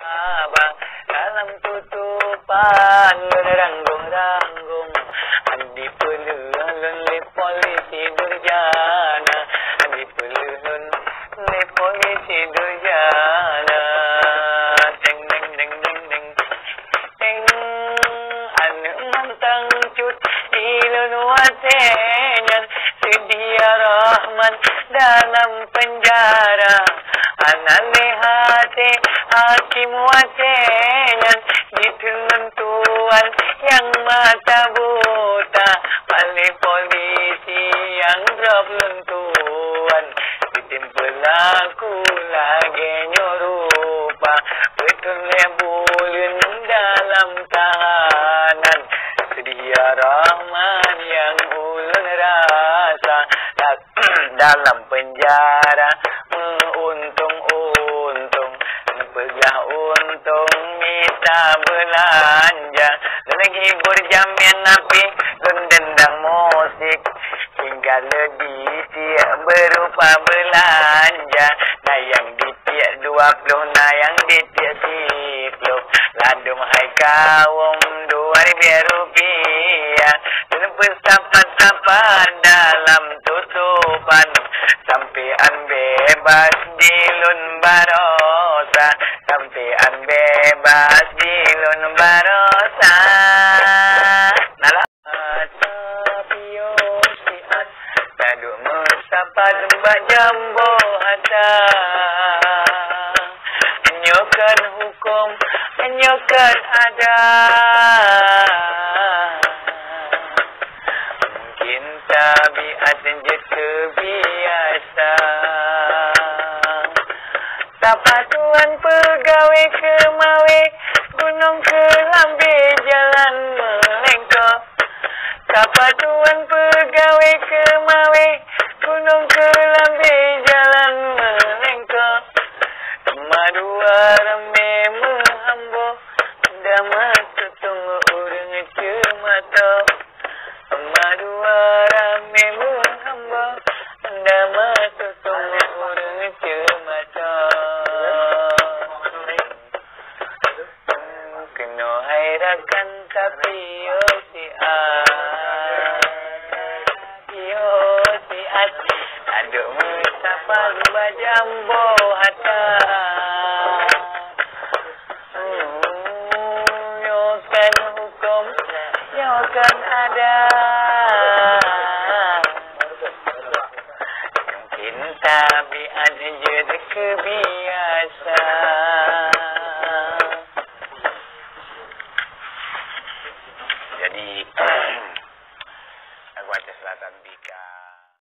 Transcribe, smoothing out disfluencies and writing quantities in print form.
Abang dalam tutupan ranggung-ranggung adi pelulun le polisi durjana adi pelulun le polisi durjana deng deng deng deng deng deng anu mantang cut ilun wasenyan sedia rahman dalam penjara anane hati hakim wasenyan di penentuan yang mata buta oleh polisi yang drop lentuan ditim pelaku lagi nyorupa betul lebulun dalam tahanan sedia rahman yang ulun rasa dalam penjara untung-untung pegah untung minta belanja lagi berjamin napi dendang musik hingga lebih tiap berupa belanja nah yang ditiak 20 nah yang ditiak 10 ladum hai kawum 2.000 rupiah dan bersapat-sapat dalam tutupan sampean bebas di lun barosa sampean bebas di lun barosa nala tapio siat tadu mesapat bajambo hata nyokan hukum nyokan ada mungkin tabiat je kebiasa tapatuan pegawai kemawe gunung ke lambe jalan melengkok tapatuan pegawai kemawe gunung ke lambe jalan melengkok madua rame menghambo damat tutung urang cemata madua rame menghambo damat tutung urang cemata kena hairakan tapi siat aduk musafar bajambo hata nyokan hukum nyokan ada mungkin tabiat je kebiasa jadi aku aja selatan bika